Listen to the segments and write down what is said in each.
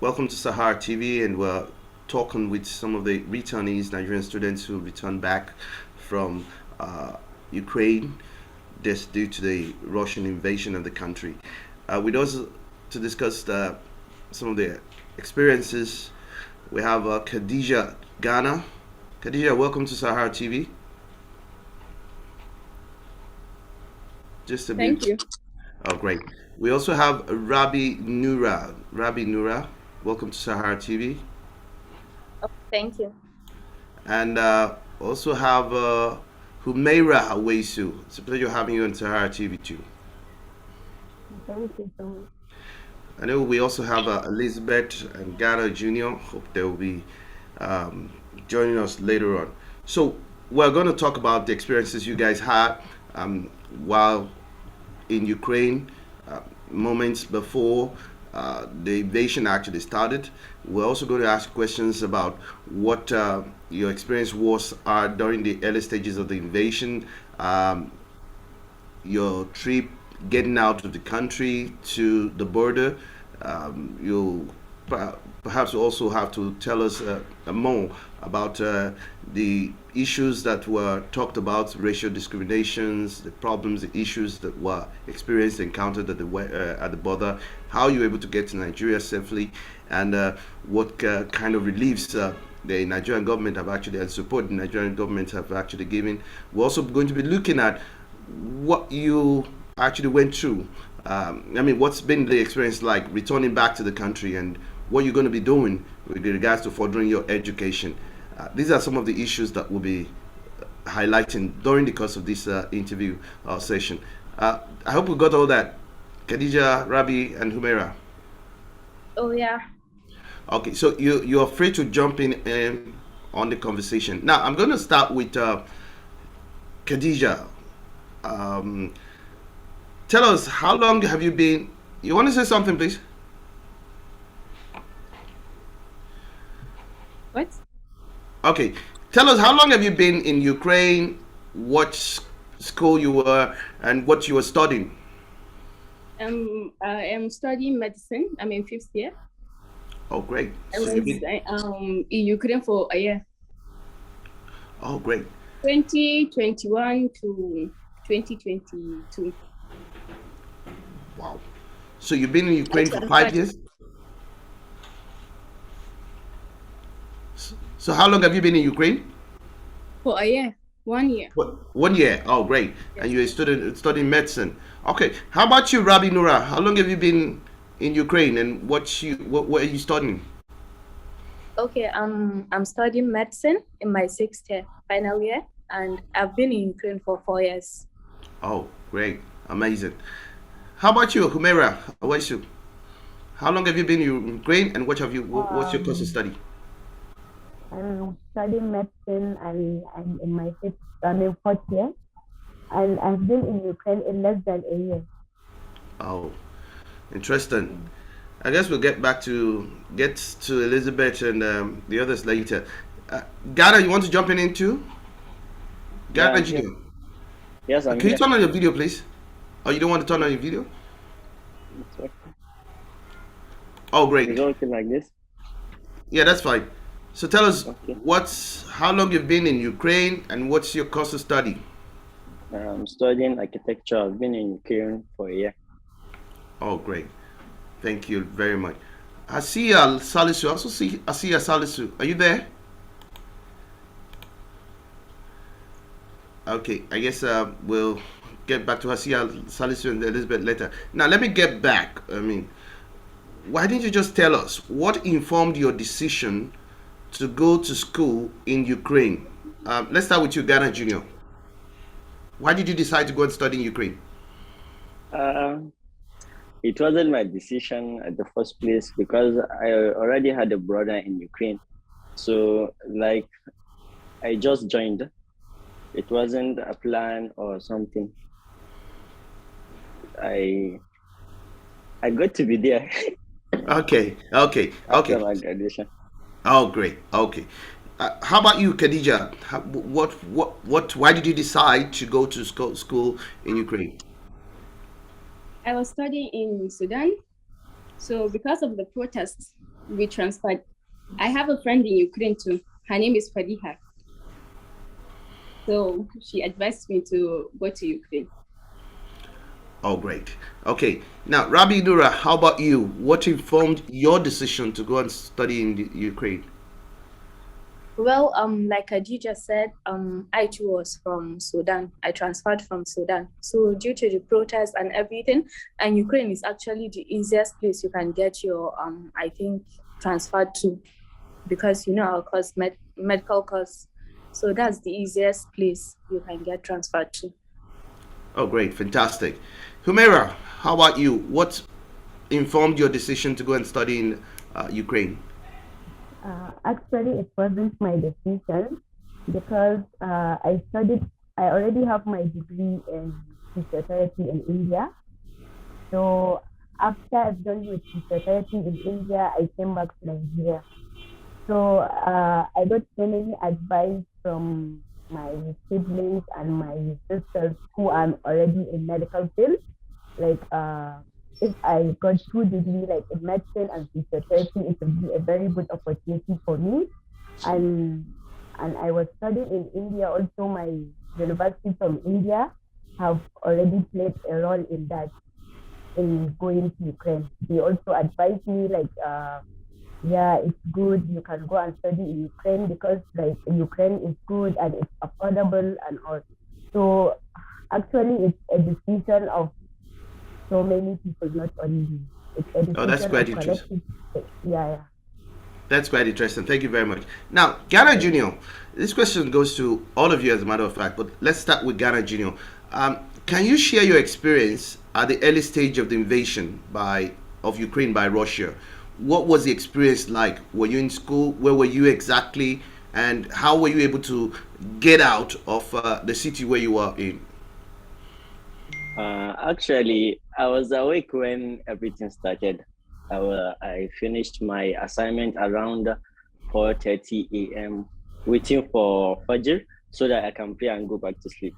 Welcome to Sahara TV, and we're talking with some of the returnees, Nigerian students who returned back from Ukraine, this due to the Russian invasion of the country. With us to discuss some of the experiences, we have Khadija Ghana. Khadija, welcome to Sahara TV. Just a Thank bit. you. Oh, great. We also have Rabi Nura. Rabi Nura, welcome to Sahara TV. Oh, thank you. And also have Humaira Awesu. It's a pleasure having you on Sahara TV too. Thank you so much. I know we also have Elizabeth and Ghana Jr. Hope they will be um, joining us later on. So we're going to talk about the experiences you guys had while in Ukraine, moments before the invasion actually started. We're also going to ask questions about what your experience was during the early stages of the invasion, um, your trip getting out of the country to the border. You'll perhaps also have to tell us more about the issues that were talked about, racial discriminations, the problems, the issues that were experienced, encountered at the border, how you were able to get to Nigeria safely, and what kind of reliefs the Nigerian government have actually, and support the Nigerian government have actually given. We're also going to be looking at what you actually went through. What's been the experience like returning back to the country, and what you're going to be doing with regards to furthering your education. These are some of the issues that we'll be highlighting during the course of this interview session. I hope we got all that. Khadija, Rabi, and Humaira. Oh, yeah. Okay, so you're free to jump in on the conversation. Now, I'm going to start with Khadija. Um, Tell us, how long have you been? You want to say something, please? What? Okay. Tell us, how long have you been in Ukraine? What school you were, and what you were studying? I am studying medicine. I'm in fifth year. Oh, great. I So was you've been. in Ukraine for a year, Oh, great. 2021 to 2022. Wow. So you've been in Ukraine That's for what I 5 years. studied So how long have you been in Ukraine? for a year, 1 year. What, 1 year. Oh, great. And Yes. you're a student studying medicine. Okay. How about you, Rabi Nura? How long have you been in Ukraine, and what are you studying? Okay, I'm studying medicine in my sixth year, final year, and I've been in Ukraine for 4 years. Oh, great. Amazing. How about you, Humera? Awesu? How long have you been in Ukraine, and what's your course of Um, study? I'm studying medicine and I'm in my fourth year, and I've been in Ukraine in less than a year. Oh, interesting. I guess we'll get to Elizabeth and the others later. Uh, Ghana, you want to jump in into Yeah, Ghana I'm here. Junior? Yes, I'm Can you here. turn on your video, please? Oh, you don't want to turn on your video? It's okay. Oh, It's great. okay like this. Yeah, that's fine. So tell us Okay. how long you've been in Ukraine, and what's your course of study? I'm studying architecture. I've been in Ukraine for a year. Oh, great. Thank you very much. Asiya Salisu. I also see Asiya Salisu. Are you there? Okay, I guess we'll get back to Asiya Salisu and Elizabeth later. Now, let me get back. Why didn't you just tell us what informed your decision to go to school in Ukraine? Let's start with you, Ghana Junior. Why did you decide to go and study in Ukraine? Uh, it wasn't my decision at the first place because I already had a brother in Ukraine. So, like, I just joined. It wasn't a plan or something. I I got to be there Okay, okay, after okay. my graduation. Oh, great. Okay. How about you, Khadija? Why did you decide to go to school in Ukraine? I was studying in Sudan. So because of the protests, we transferred. I have a friend in Ukraine too. Her name is Fadiha. So she advised me to go to Ukraine. Oh, great. Okay. Now, Rabbi Nura, how about you? What informed your decision to go and study in the Ukraine? Well, like Adija said, I too was from Sudan. I transferred from Sudan. So due to the protests and everything, and Ukraine is actually the easiest place you can get your, I think, transferred to, because our course, medical course. So that's the easiest place you can get transferred to. Oh, great. Fantastic. Humera, how about you? What informed your decision to go and study in Ukraine? Actually, it wasn't my decision because I already have my degree in physiotherapy in India. So after I've done with physiotherapy in India, I came back to Nigeria. So I got so many advice from my siblings and my sisters who are already in medical field. Like if I got two degrees like in medicine and physiotherapy, it would be a very good opportunity for me. And I was studying in India. Also, my university from India have already played a role in that in going to Ukraine. They also advised me like yeah, it's good. You can go and study in Ukraine because like Ukraine is good and it's affordable and all. So actually, it's a decision of so many people, not only me. It's a Oh, that's decision quite of interesting. collective. Yeah, yeah. That's quite interesting. Thank you very much. Now, Ghana Junior, this question goes to all of you as a matter of fact, but let's start with Ghana Junior. Can you share your experience at the early stage of the invasion of Ukraine by Russia? What was the experience like? Were you in school? Where were you exactly? And how were you able to get out of the city where you were in? Actually, I was awake when everything started. I finished my assignment around 4:30 a.m. waiting for Fajr so that I can pray and go back to sleep.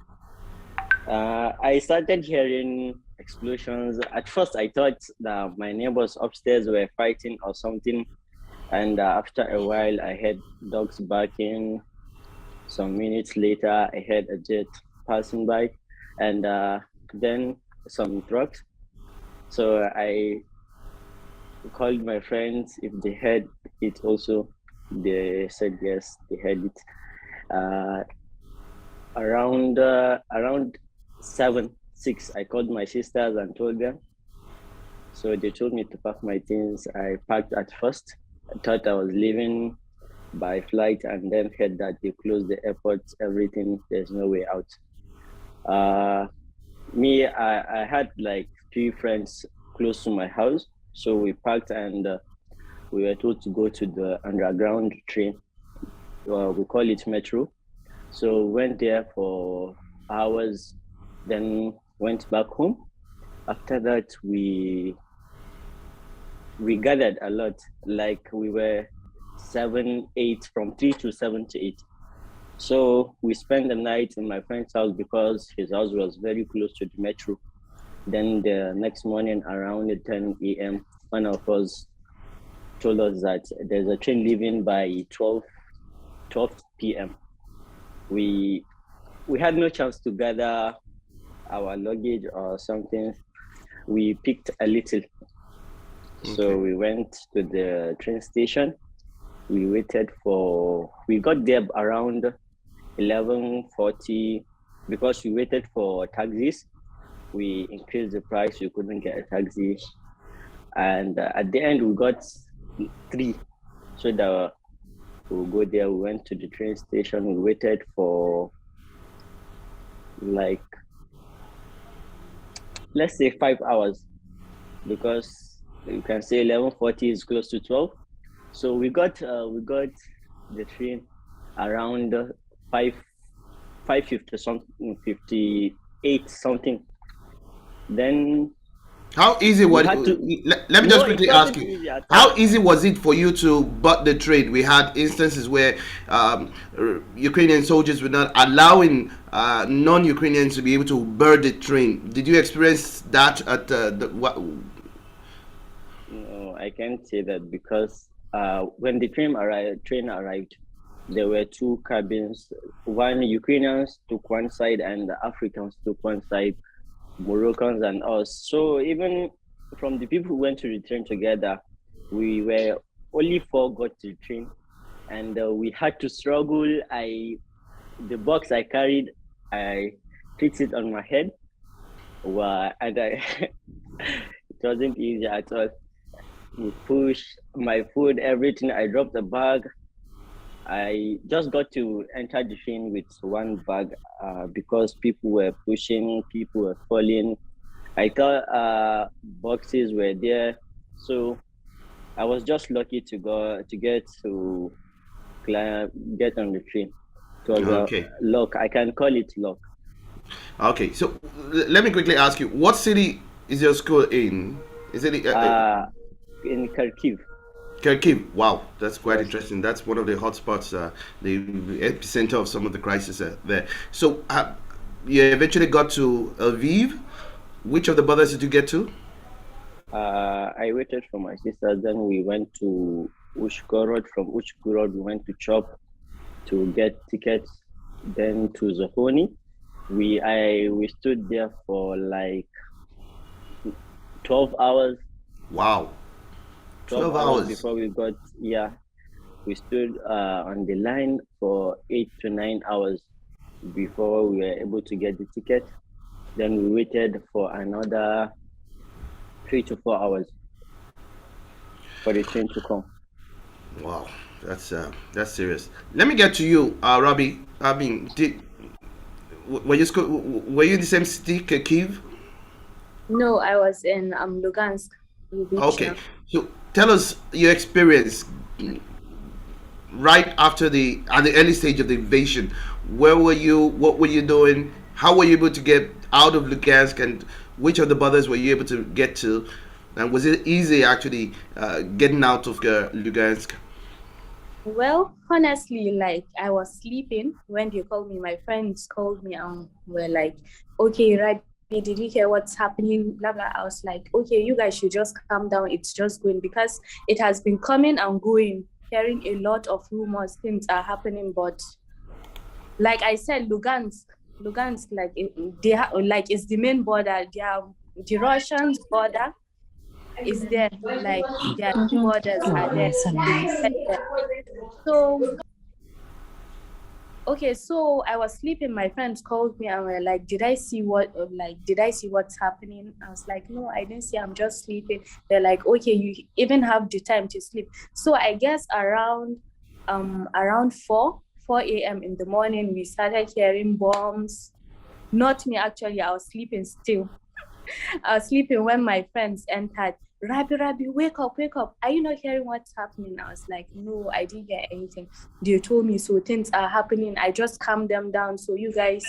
I started hearing explosions. At first, I thought that my neighbors upstairs were fighting or something. And after a while, I heard dogs barking. Some minutes later, I heard a jet passing by, and then some trucks. So I called my friends if they heard it also. They said yes, they heard it. Uh, around 7, 6, I called my sisters and told them. So they told me to pack my things. I packed at first. I thought I was leaving by flight, and then heard that they closed the airport, everything. There's no way out. I had like 3 friends close to my house, so we packed and we were told to go to the underground train. We call it metro. So went there for hours, then went back home. After that, we gathered a lot. Like we were 7, 8, from 3 to 7 to 8. So we spent the night in my friend's house because his house was very close to the metro. Then the next morning around 10 a.m., one of us told us that there's a train leaving by 12 p.m. We had no chance to gather our luggage or something. We picked a little. Okay. So we went to the train station. We waited we got there around 11:40 because we waited for taxis. We increased the price. We couldn't get a taxi. And at the end, we got 3. So that we'll go there. We went to the train station. We waited for like, let's say 5 hours, because you can say 11:40 is close to 12. So we got the train around 5:50 something, 58 something. Then how easy was it? Let me just quickly ask you. How easy was it for you to board the train? We had instances where Ukrainian soldiers were not allowing non-Ukrainians to be able to board the train. Did you experience that at what? No, I can't say that because when the train arrived, there were two cabins. One Ukrainians took one side, and the Africans took one side, Moroccans and us. So even from the people who went to the train together, we were only four got to the train, and we had to struggle. The box I carried, I fixed it on my head. Wow, and it wasn't easy at all. We pushed my food, everything. I dropped the bag. I just got to enter the train with one bag because people were pushing, people were falling. I thought boxes were there, so I was just lucky to get on the train. It was a Okay. luck. I can call it luck. Okay. So let me quickly ask you, what city is your school in? Is it In Kharkiv. Kharkiv? Wow, that's quite Yes. interesting. That's one of the hotspots, the epicenter of some of the crisis there. So you eventually got to Lviv. Which of the brothers did you get to? I waited for my sister. Then we went to Ushgorod. From Ushgorod, we went to Chop to get tickets. Then to Zohoni. We stood there for like 12 hours. Wow, 12 12 hours hours. before we got. Yeah, we stood on the line for 8 to 9 hours before we were able to get the ticket. Then we waited for another 3 to 4 hours for the train to come. Wow, that's serious. Let me get to you, Robbie. I mean, were you in the same city, Kharkiv? No, I was in Lugansk, Okay, Lubitcha. so tell us your experience right after at the early stage of the invasion. Where were you? What were you doing? How were you able to get out of Lugansk? And which of the brothers were you able to get to? And was it easy actually getting out of Lugansk? Well, honestly, like I was sleeping when they called me. My friends called me and were like, "Okay, right, did you hear what's happening?" Blah blah. I was like, "Okay, you guys should just calm down. It's just going because it has been coming and going. Hearing a lot of rumors, things are happening, but like I said, Lugansk, like like it's the main border. The Russians border is there. Like their two borders are there. They decide there. So okay, so I was sleeping. My friends called me and were like, "Did I see did I see what's happening?" I was like, "No, I didn't see. I'm just sleeping." They're like, "Okay, you even have the time to sleep." So I guess around 4 a.m. in the morning, we started hearing bombs. Not me, actually. I was sleeping still. I was sleeping when my friends entered. Rabbi, wake up, wake up. Are you not hearing what's happening? I was like, no, I didn't hear anything. They told me, so things are happening. I just calmed them down. So you guys,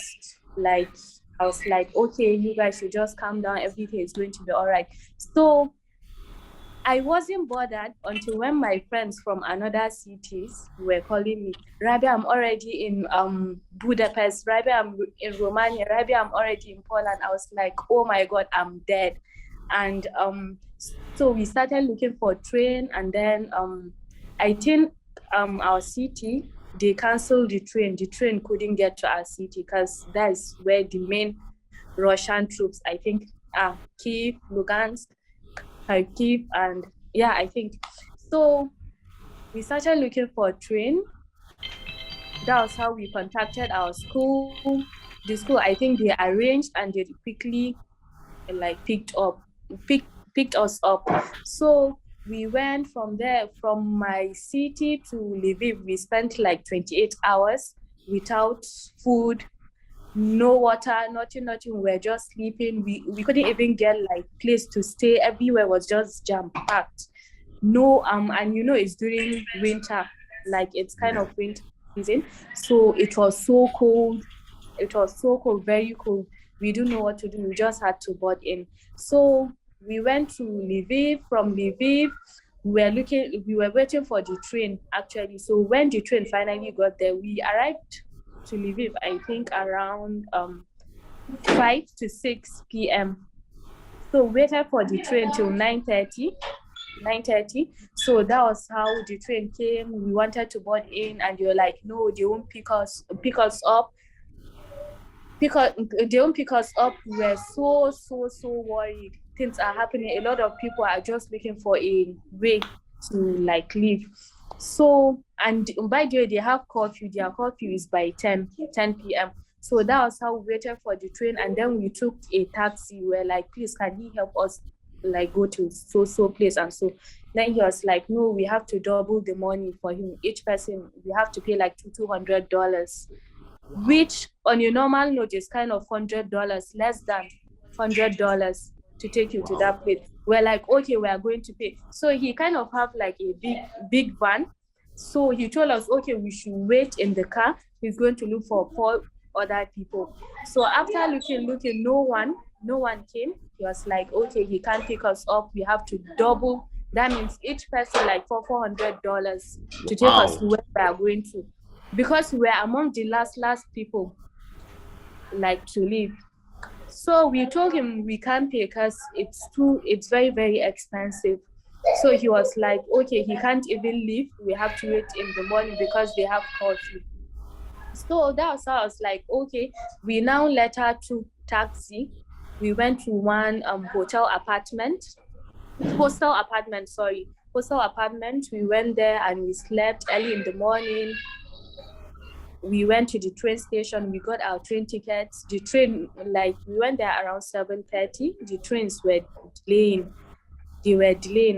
like, I was like, okay, you guys should just calm down. Everything is going to be all right. So I wasn't bothered until when my friends from another cities were calling me, Rabbi, I'm already in Budapest. Rabbi, I'm in Romania. Rabbi, I'm already in Poland. I was like, oh my God, I'm dead. And so we started looking for a train, and then I think our city, they canceled the train. The train couldn't get to our city because that's where the main Russian troops, I think, are Kiev, Lugansk, Kharkiv, and yeah, I think. So we started looking for a train. That was how we contacted our school. The school, I think they arranged and they quickly like picked us up. So we went from there, from my city to Lviv. We spent like 28 hours without food, no water, nothing. We were just sleeping. We couldn't even get like place to stay. Everywhere was just jam packed. No, and it's during winter, like it's kind of winter season. So it was so cold. It was so cold, very cold. We didn't know what to do. We just had to board in. So we went to Lviv. From Lviv, we were waiting for the train actually. So when the train finally got there, we arrived to Lviv, I think around 5 to 6 p.m. So waited for the train till 9:30. 9:30. So that was how the train came. We wanted to board in, and they were like, no, they won't pick us up. Because they won't pick us up. We were so worried. Things are happening. A lot of people are just looking for a way to like leave. So, and by the way, they have curfew. Their curfew is by 10 p.m. So that was how we waited for the train, and then we took a taxi. We were like, please, can he help us like go to so place? And so then he was like, no, we have to double the money for him. Each person, we have to pay like $200, which on a normal note is kind of $100, less than $100 to take you to that place. We're like, okay, we are going to pay. So he kind of have like a big van. So he told us, okay, we should wait in the car. He's going to look for 4 other people. So after looking, no one came. He was like, okay, he can't pick us up. We have to double. That means each person like $400 to take us to where we are going to, because we are among the last people like to leave. So we told him we can't pay because it's very, very expensive. So he was like, okay, he can't even leave. We have to wait in the morning because they have curfew. So that was how I was like, okay, we now later took taxi. We went to one hostel apartment. We went there and we slept early in the morning. We went to the train station. We got our train tickets. The train, like, we went there around 7:30. The trains were delaying.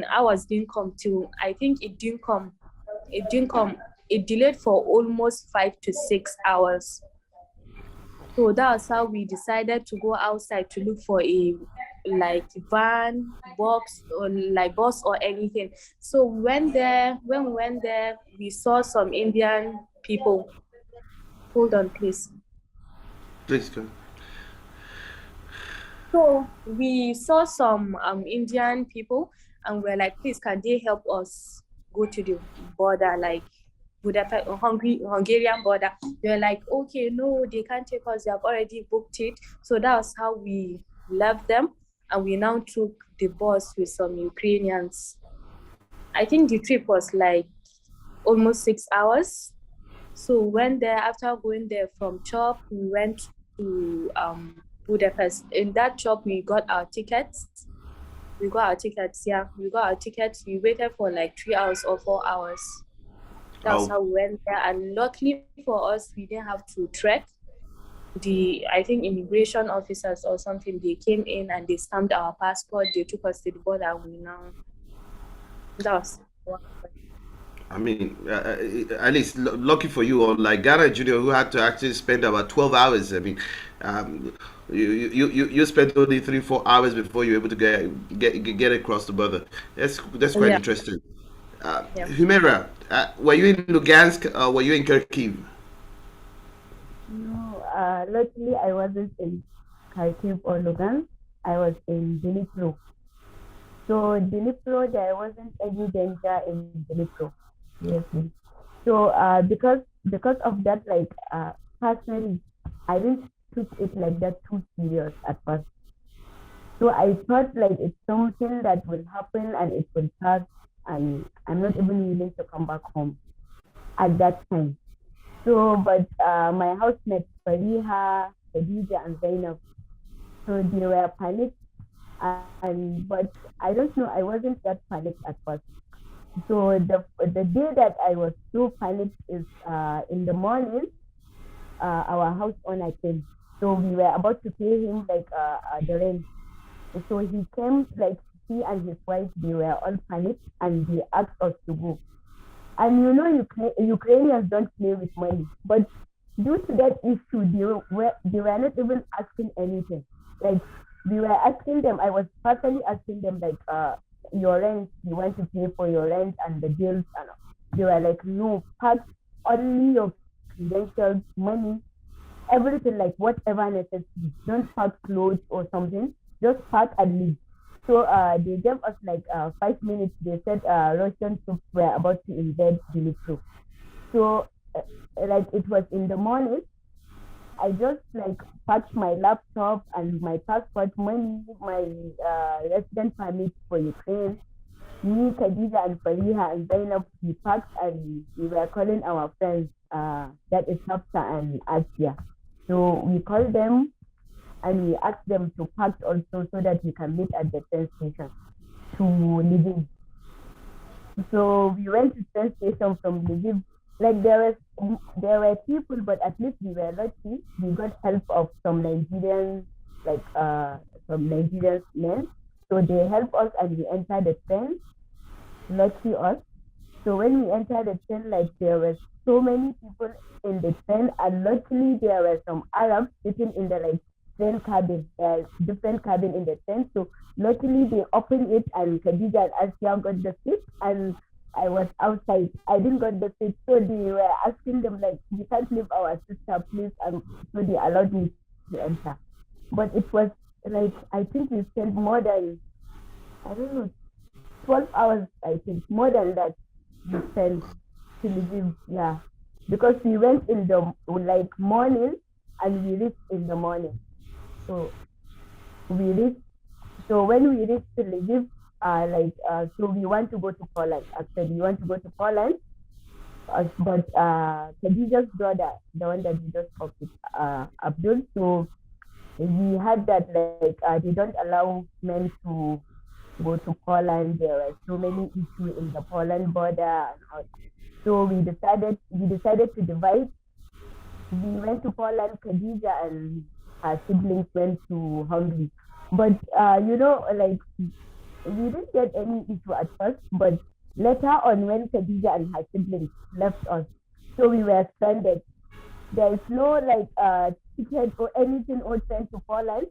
Ours didn't come till, I think it didn't come. It delayed for almost 5 to 6 hours. So that's how we decided to go outside to look for a like van, box, or like bus or anything. So when we went there, we saw some Indian people. Hold on, please. Please go. So we saw some Indian people, and we're like, please, can they help us go to the border, like Budapest, Hungarian border? They're like, okay, no, they can't take us. They have already booked it. So that was how we left them, and we now took the bus with some Ukrainians. I think the trip was like almost 6 hours. So when there, after going there from Chop, we went to Budapest. In that shop, we got our tickets. We waited for like 3 hours or 4 hours. That's how we went there. And luckily for us, we didn't have to trek. I think immigration officers or something, they came in and they stamped our passport. They took us to the border. That was one. I mean, at least lucky for you, or like Ghana Junior, who had to actually spend about 12 hours. I mean, you spent only 3-4 hours before you were able to get across the border. That's quite interesting. Humera, were you in Lugansk or were you in Kharkiv? No, luckily I wasn't in Kharkiv or Lugansk. I was in Dnipro. So Dnipro, there wasn't any danger in Dnipro. Yes. So because of that, like personally, I didn't took it like that too serious at first. So I thought like it's something that will happen and it will pass, and I'm not even willing to come back home at that time. So, but my housemates Fariha, Khadija, and Zainab, so they were panicked, but I don't know, I wasn't that panicked at first. So the day that I was so panicked is in the morning, our house owner came. So we were about to pay him like the rent. So he came, like he and his wife, they were all panicked and they asked us to go. And you know, Ukrainians don't play with money. But due to that issue, they were not even asking anything. Like we were asking them, I was personally asking them like, your rent, you want to pay for your rent and the bills, and they were like, no, pack only your credentials, money, everything, like whatever necessary. Don't pack clothes or something, just pack and leave. So they gave us like 5 minutes. They said Russian troops were about to invade Dnipro. So like it was in the morning. I just like packed my laptop and my passport, money, my resident permit for Ukraine, me, Khadija, and Fariha and Zainab, we packed and we were calling our friends, that is Hafsa and Asia. So we called them and we asked them to pack also so that we can meet at the train station to Lviv. So we went to train station from Lviv. Like there were people, but at least we were lucky. We got help of some Nigerians, like some Nigerian men. So they helped us and we entered the train. Lucky us. So when we entered the train, like there were so many people in the train, and luckily there were some Arabs sitting in the like train cabin, different cabin in the train. So luckily they opened it, and Khadija and Asia got the seat, and I was outside. I didn't got the seat, so they were asking them like, "We can't leave our sister, please," and so they allowed me to enter. But it was like I think we spent more than, I don't know, 12 hours, I think, more than that we spent to Lviv, yeah. Because we went in the like morning and we reached in the morning. So we reached, so when we reached to Lviv, so we want to go to Poland. Actually, we want to go to Poland, but Khadija's brother, the one that we just spoke with, Abdul, so we had that like they don't allow men to go to Poland. There were so many issues in the Poland border and all. So we decided to divide. We went to Poland. Khadija and her siblings went to Hungary. But like we didn't get any issue at first. But later on, when Khadija and her siblings left us, so we were stranded. There is no like ticket or anything or train to Poland,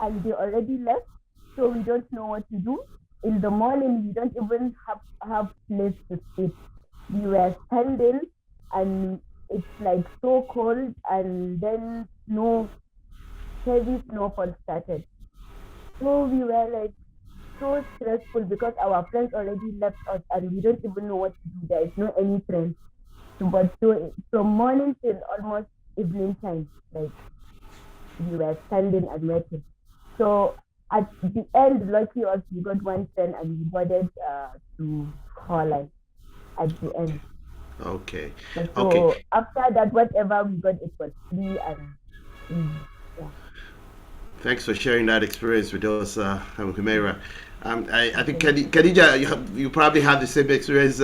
and they already left. So we don't know what to do. In the morning, we don't even have place to sleep. We were standing, and it's like so cold, and then heavy snowfall started. So we were like so stressful because our friends already left us, and we don't even know what to do. There is no any train. But so from morning till almost evening time, like we were standing and waiting. So at the end, lucky us, we got one train and we boarded to Holland at the end. Okay. And Okay. so after that, whatever we got, it was free and yeah. Thanks for sharing that experience with us, Humaira. I think Khadija, you probably have the same experience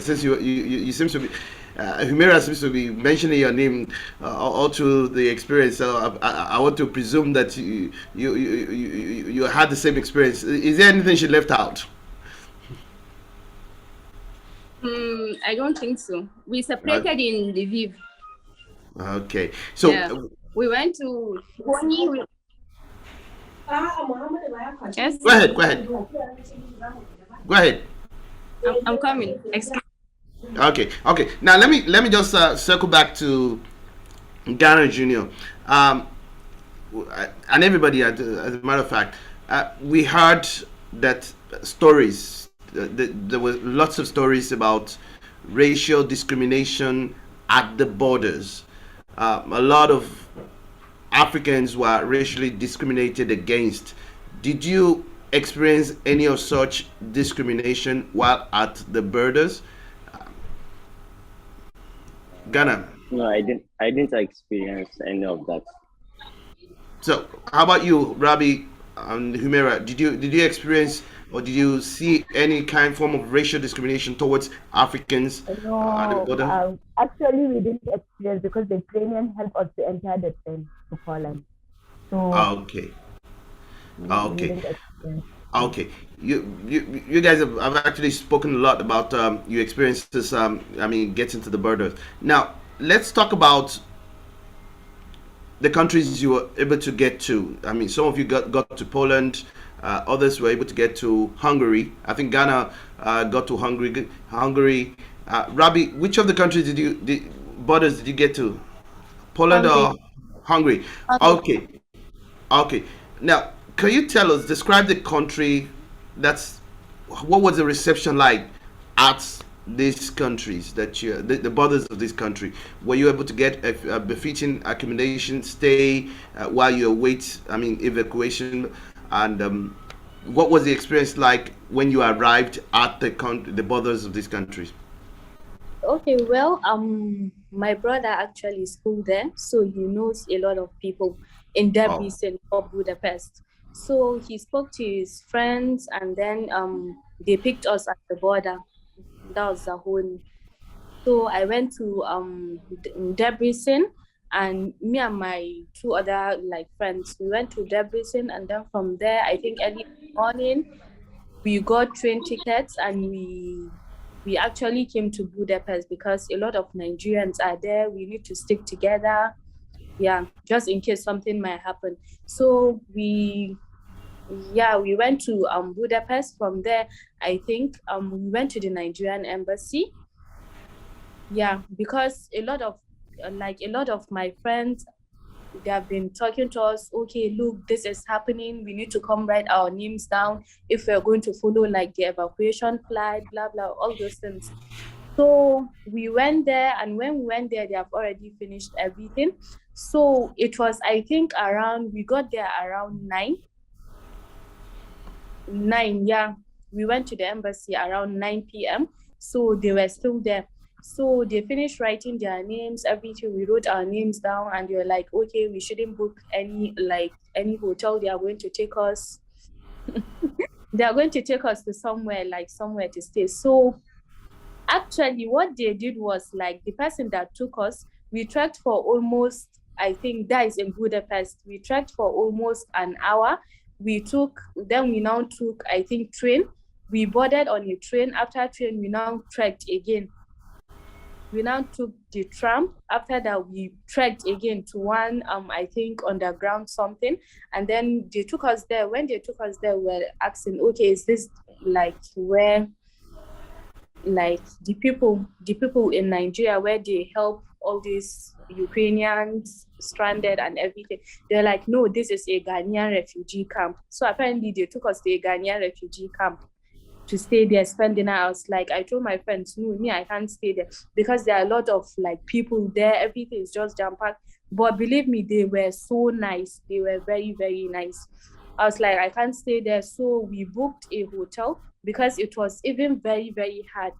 since you seem to be. Humaira seems to be mentioning your name all through the experience. So I want to presume that you had the same experience. Is there anything she left out? I don't think so. We separated in Lviv. Okay. So Yeah. We went to Kony. Yes, go ahead. Go ahead. Go ahead. I'm coming. Excuse. Okay. Okay. Now let me just circle back to Ghana Junior. And everybody, as a matter of fact, we heard that stories. There were lots of stories about racial discrimination at the borders. A lot of Africans were racially discriminated against. Did you experience any of such discrimination while at the borders? Ghana. No, I didn't. I didn't experience any of that. So, how about you, Rabi and Humera? Did you experience or did you see any kind form of racial discrimination towards Africans at the No, border? actually, we didn't experience because the Ukrainians helped us to enter the train to Poland. So Okay, we okay, didn't experience. okay. You guys have actually spoken a lot about your experiences. I mean, getting to the border. Now, let's talk about the countries you were able to get to. I mean, some of you got to Poland, others were able to get to Hungary. I think Ghana got to Hungary. Hungary. Rabi, which of the countries borders did you get to? Poland Hungry. or Hungary? Okay, okay. Now, can you tell us, describe the country that's, what was the reception like at these countries that the borders of this country? Were you able to get a befitting accommodation stay while you await, I mean, evacuation? And what was the experience like when you arrived at the borders of these countries? Okay, well, my brother actually schooled there, so he knows a lot of people in Oh, Debrecen or Budapest. So he spoke to his friends, and then they picked us at the border. That was the whole. So I went to Debrecen, and me and my two other like friends, we went to Debrecen, and then from there, I think early morning we got train tickets, and we actually came to Budapest because a lot of Nigerians are there. We need to stick together, yeah, just in case something might happen. So we went to Budapest. From there, I think we went to the Nigerian embassy. Yeah, because a lot of my friends, they have been talking to us, okay, look, this is happening, we need to come write our names down if we're going to follow like the evacuation flight, blah blah, all those things. So we went there, and when we went there, they have already finished everything. So it was, I think, around, we got there around 9, yeah. We went to the embassy around 9 p.m. So they were still there. So they finished writing their names, everything. We wrote our names down, and they were like, okay, we shouldn't book any hotel. They are going to take us. They are going to take us to somewhere to stay. So actually, what they did was, like, the person that took us, we trekked for almost, I think that is in Budapest. We trekked for almost an hour. We now took, I think, train. We boarded on a train. After train, we now trekked again. We now took the tram. After that, we trekked again to one, I think, underground something. And then they took us there. When they took us there, we were asking, okay, is this like where, like, the people in Nigeria, where they help all these Ukrainians stranded and everything? They're like, no, this is a Ghanaian refugee camp. So apparently they took us to a Ghanaian refugee camp to stay there, spend the night. I told my friends, no, me, I can't stay there because there are a lot of like people there. Everything is just jam packed. But believe me, they were so nice. They were very, very nice. I was like, I can't stay there. So we booked a hotel because it was even very, very hard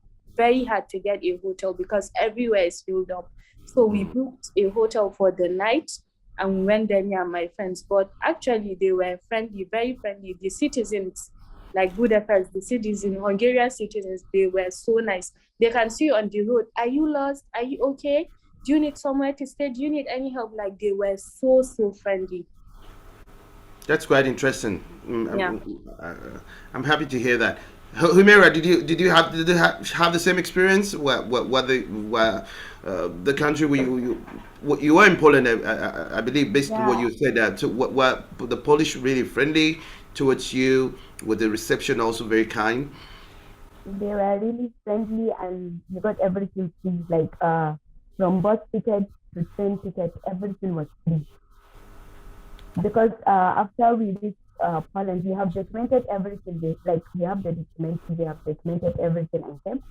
to get a hotel because everywhere is filled up. So we booked a hotel for the night, and we went there, me and my friends. But actually, they were friendly, very friendly. The citizens, like Budapest, the citizens, Hungarian citizens, they were so nice. They can see you on the road. Are you lost? Are you okay? Do you need somewhere to stay? Do you need any help? Like, they were so, so friendly. that's quite interesting. Yeah. I'm happy to hear that. Humira, did you have the same experience? The country where you were in Poland, I believe, based on what Yeah, you said. So what the Polish really friendly towards you, with the reception also very kind. they were really friendly and you got everything free. Like from bus ticket to train ticket, everything was free. Because after we reached Poland, we have documented everything. Like we have the documents, we have documented everything and them.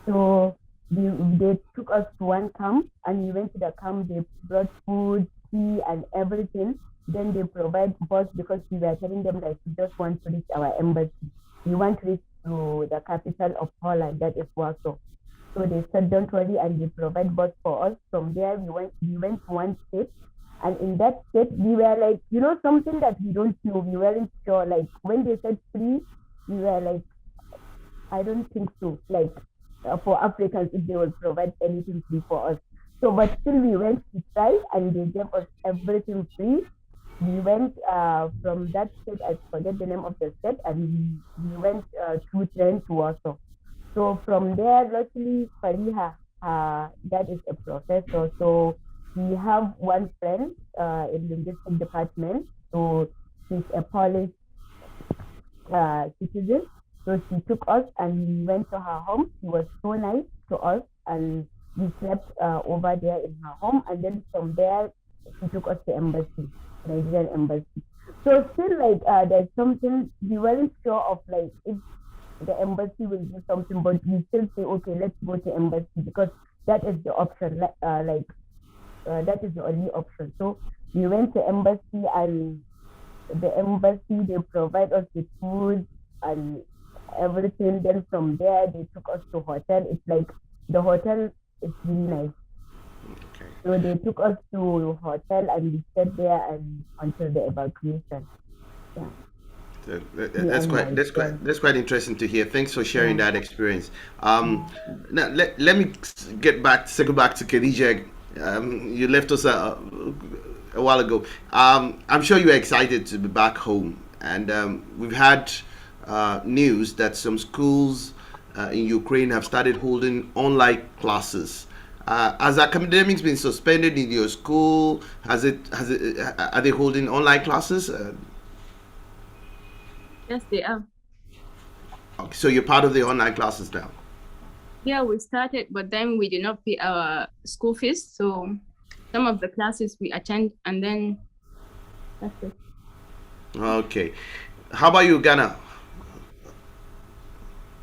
So they took us to one camp, and we went to the camp. They brought food, tea, and everything. Then they provide bus because we were telling them like we just want to reach our embassy. We want to reach to the capital of Poland, that is Warsaw. So they said, don't worry, and they provide bus for us. From there, we went to one state, and in that state, we were like, something that we don't know. We weren't sure. Like when they said free, we were like, I don't think so. Like for Africans, if they will provide anything free for us. So, but still, we went to try, and they gave us everything free. We went from that state. I forget the name of the state, and we went through train to Warsaw. So from there, luckily, Fariha, that is a professor. So we have one friend in the linguistic department. So she's a Polish citizen. So she took us and we went to her home. She was so nice to us, and we slept over there in her home. And then from there, she took us to embassy, Nigerian embassy. So still, like, there's something we weren't sure of, like if the embassy will do something, but we still say, okay, let's go to embassy because that is the option. That is the only option. So we went to embassy, and the embassy, they provide us with food and everything. Then from there, they took us to hotel. It's like the hotel is really nice. Okay. So they took us to hotel and we stayed there and until the evacuation. Yeah, me That's and quite my friends. that's quite interesting to hear. Thanks for sharing Yeah. that experience. Now let me circle back to Khadija. You left us a while ago. I'm sure you're excited to be back home, and we've had news that some schools in Ukraine have started holding online classes. Has academics been suspended in your school? Are they holding online classes? Yes, they are. Okay, so you're part of the online classes now. Yeah, we started, but then we did not pay our school fees. So some of the classes we attend, and then that's it. Okay. How about you, Ghana?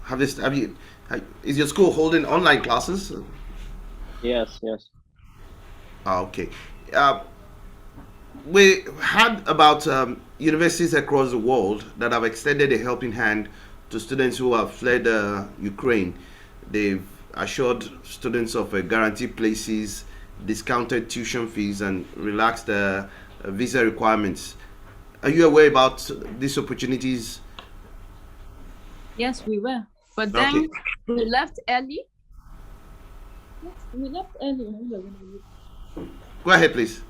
Have you is your school holding online classes? Yes, yes. Okay. Uh, we had about universities across the world that have extended a helping hand to students who have fled Ukraine. They've assured students of guaranteed places, discounted tuition fees, and relaxed visa requirements. Are you aware about these opportunities? Yes, we were. But Okay. then we left early. Yes, we left early. Go ahead, please.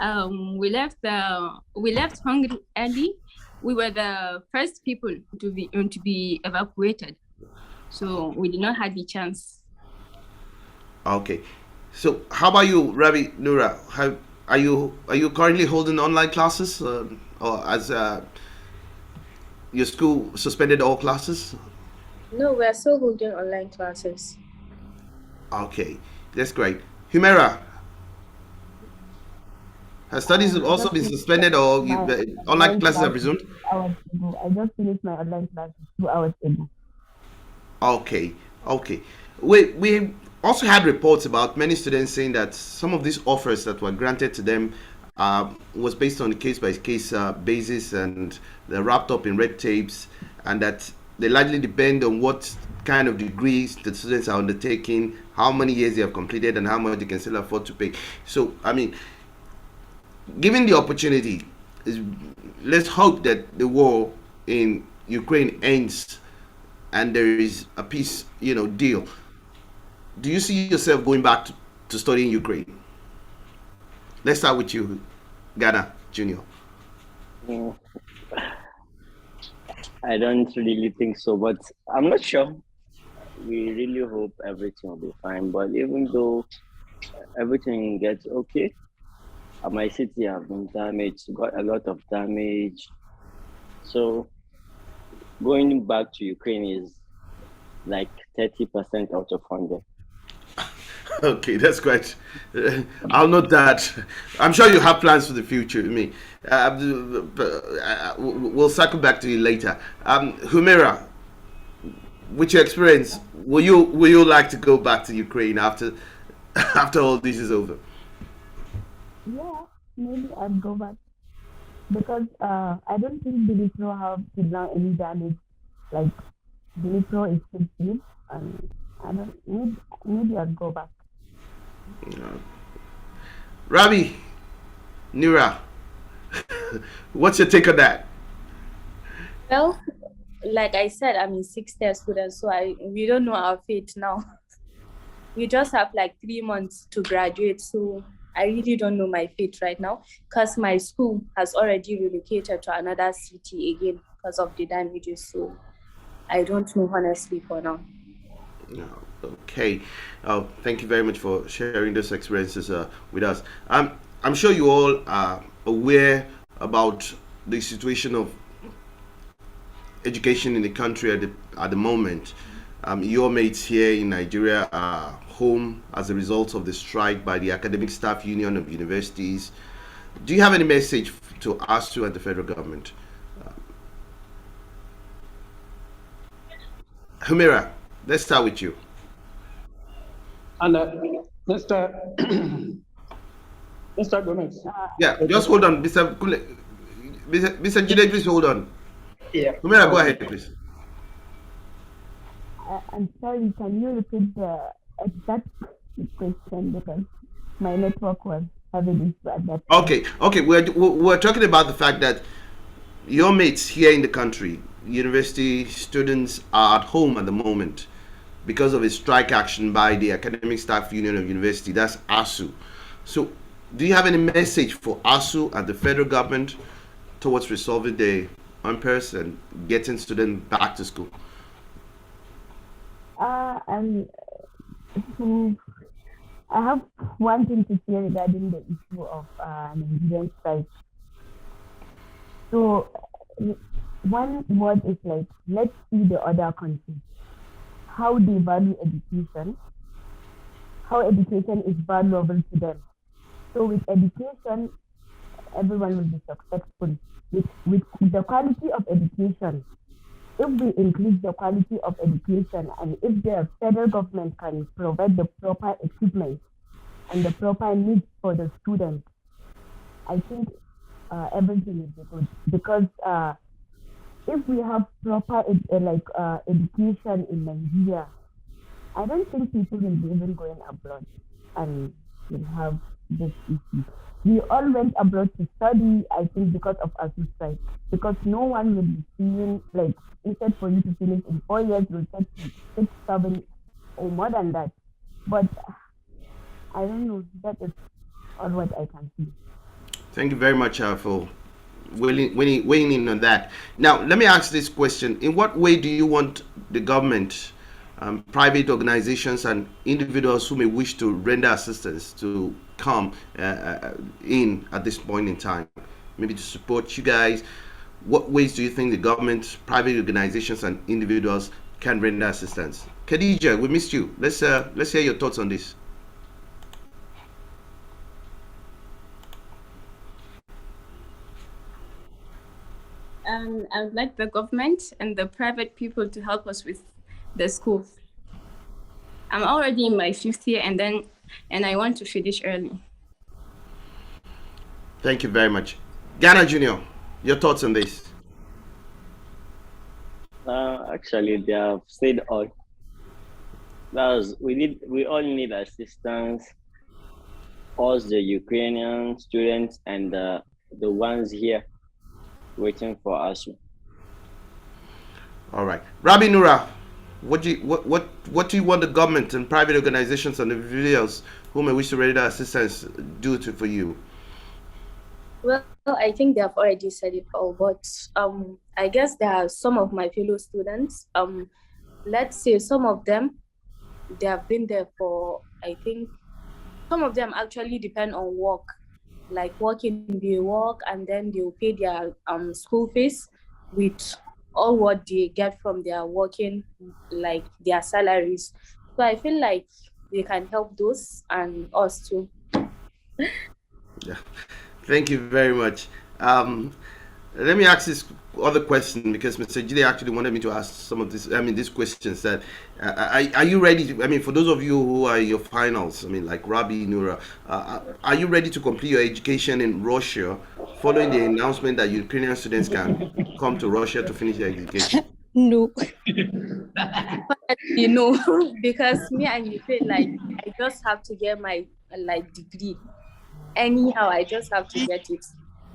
We left Hungary early. We were the first people to be evacuated, so we did not have the chance. Okay. So how about you, Ravi Nura? Are you currently holding online classes, or as your school suspended all classes? No, we are still holding online classes. Okay, that's great. Humera, her studies have I also just been finished suspended, or my online online classes have classes resumed? 2 hours ago. I just finished my online classes 2 hours ago. Okay, okay. We also had reports about many students saying that some of these offers that were granted to them was based on a case by case basis, and they're wrapped up in red tapes, and that they largely depend on what kind of degrees the students are undertaking, how many years they have completed, and how much they can still afford to pay. So, I mean, given the opportunity, is, let's hope that the war in Ukraine ends and there is a peace, deal. Do you see yourself going back to study in Ukraine? Let's start with you, Ghana Junior. Mm, I don't really think so, but I'm not sure. We really hope everything will be fine. But even though everything gets okay, my city has been damaged, got a lot of damage. So going back to Ukraine is like 30% out of 100. Okay, that's great. I'll note that. I'm sure you have plans for the future. I mean, we'll circle back to you later. Humera, with your experience, will you like to go back to Ukraine after after all this is over? Yeah, maybe I'd go back because I don't think Dnipro have till now any damage. Like Dnipro is still safe, and I don't maybe I'd go back. Rabi, Nira, what's your take on that? Well, like I said, I'm in 6th year student, so we don't know our fate now. We just have like 3 months to graduate, so I really don't know my fate right now because my school has already relocated to another city again because of the damages. So I don't know honestly for now. No. Okay. Thank you very much for sharing those experiences with us. I'm sure you all are aware about the situation of education in the country at the moment. Your mates here in Nigeria are home as a result of the strike by the Academic Staff Union of Universities. Do you have any message to us to and the federal government? Humira, let's start with you. And Mr. Mr. Gomez, Yeah, just hold on, Mr. Kule. Mr. Jide, please hold on. Yeah. Humera, go ahead, please. I'm sorry, can you repeat the exact question because my network was having issue at that time. Okay. We're talking about the fact that your mates here in the country, university students, are at home at the moment because of a strike action by the Academic Staff Union of University. That's ASU. So, do you have any message for ASU and the federal government towards resolving the impasse and getting students back to school? And I have one thing to say regarding the issue of Nigerian strike. So one word is like, let's see the other countries, how they value education, how education is valuable to them. So with education, everyone will be successful. With the quality of education, if we increase the quality of education and if the federal government can provide the proper equipment and the proper needs for the students, I think everything will be good. Because if we have proper education in Nigeria, I don't think people will be even going abroad and will have this issue. We all went abroad to study, I think, because of our strike. Because no one will be seeing, like, instead for you to finish in 4 years, will take 6, 7, or more than that. But I don't know, that is all what I can see. Thank you very much for weighing in on that. Now, let me ask this question. In what way do you want the government, private organizations, and individuals who may wish to render assistance to come in at this point in time, maybe to support you guys? What ways do you think the government, private organizations, and individuals can render assistance? Khadija, we missed you. Let's hear your thoughts on this. I would like the government and the private people to help us with the school. I'm already in my 5th year and I want to finish early. Thank you very much. Ghana Junior, your thoughts on this? Actually, they have said all. We all need assistance. Us, the Ukrainian students, and the ones here waiting for us. All right, Rabbi Nura, what do you want the government and private organizations and individuals who may wish to render assistance do for you? Well, I think they have already said it all, but I guess there are some of my fellow students. Let's say some of them, they have been there for, I think, some of them actually depend on work, like working, they work and then they'll pay their school fees with all what they get from their working, like their salaries. So I feel like they can help those and us too. Yeah. Thank you very much. Let me ask this other question because Mr. Jide actually wanted me to ask some of these questions. That are you ready to, for those of you who are in your finals, like Rabbi Nura, are you ready to complete your education in Russia following the announcement that Ukrainian students can come to Russia to finish their education? No. Because me and you feel like I just have to get my degree. Anyhow, I just have to get it.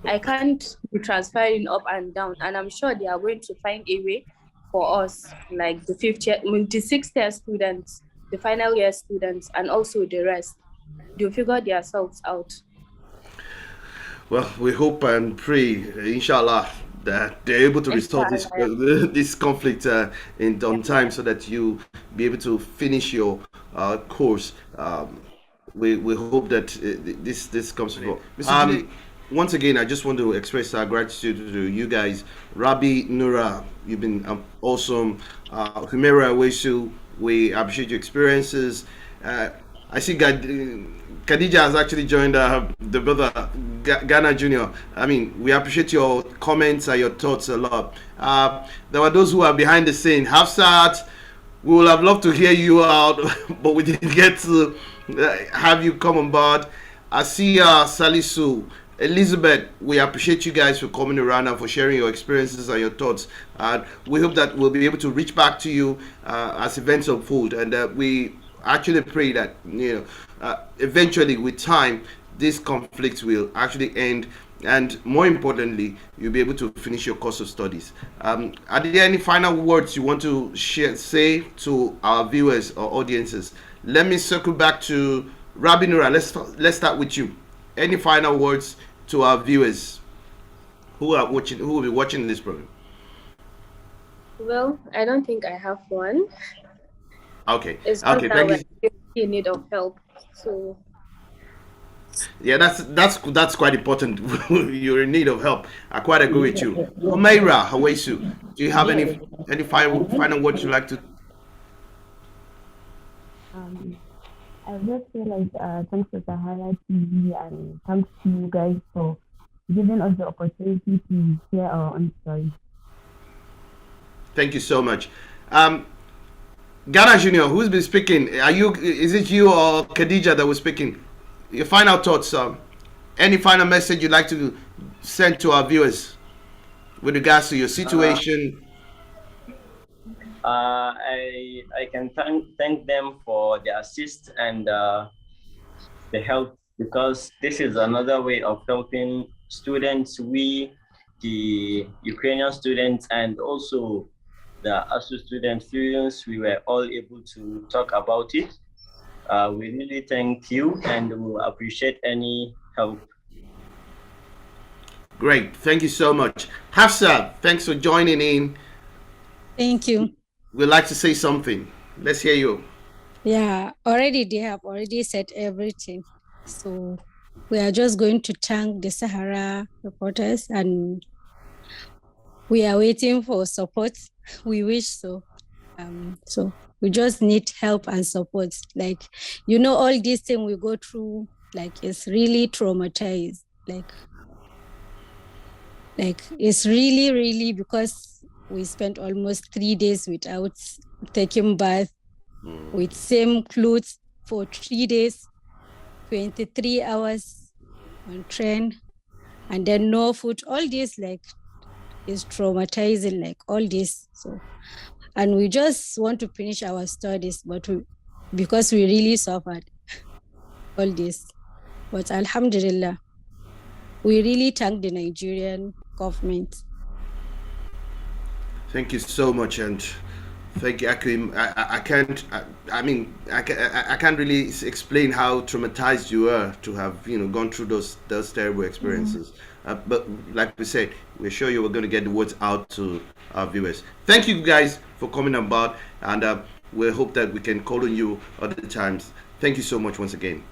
I can't be transferring up and down, and I'm sure they are going to find a way for us, like the 5th year, the 6th year students, the final year students, and also the rest. They'll figure themselves out. Well, we hope and pray, inshallah, that they're able to resolve this conflict on time so that you be able to finish your course. We hope that this comes through. Once again, I just want to express our gratitude to you guys. Rabbi Nura, you've been awesome. Humera Wesu, we appreciate your experiences. I see Khadija has actually joined the brother Ghana Junior. We appreciate your comments and your thoughts a lot. There were those who are behind the scene. Hafsat, we would have loved to hear you out, but we didn't get to have you come on board. I see Salisu, Elizabeth, we appreciate you guys for coming around and for sharing your experiences and your thoughts. And we hope that we'll be able to reach back to you as events unfold. And we actually pray that, eventually with time, this conflict will actually end. And more importantly, you'll be able to finish your course of studies. Are there any final words you want to say to our viewers or audiences? Let me circle back to Rabinura. Let's start with you. Any final words to our viewers who will be watching this program? Well, I don't think I have one. Okay. It's just Okay. that Thank you. we're in need of help. So Yeah, that's quite important. You're in need of help. I quite agree with you. Omeira Hawesu, do you have any final words you'd like to? Um, I just feel like thanks to Sahara TV and thanks to you guys for giving us the opportunity to share our own story. Thank you so much. Ghana Junior, who's been speaking? Is it you or Khadija that was speaking? Your final thoughts. Any final message you'd like to send to our viewers with regards to your situation? I can thank them for the assist and the help, because this is another way of helping students. We, the Ukrainian students, and also the ASU students, we were all able to talk about it. We really thank you and we appreciate any help. Great. Thank you so much. Hafsa, thanks for joining in. Thank you. We'd like to say something. Let's hear you. Yeah, already they have already said everything. So we are just going to thank the Sahara reporters and we are waiting for support. We wish so. So we just need help and support. Like, all these things we go through, like it's really traumatized. Like it's really, really, because we spent almost 3 days without taking bath, with same clothes for 3 days, 23 hours on train, and then no food. All this is traumatizing, like all this. So, and we just want to finish our studies, but because we really suffered all this. But Alhamdulillah, we really thank the Nigerian government. Thank you so much, and thank you, Akim. I can't. I can't really explain how traumatized you are to have gone through those terrible experiences. But like we said, we're sure you were going to get the words out to our viewers. Thank you guys for coming about, and we hope that we can call on you other times. Thank you so much once again.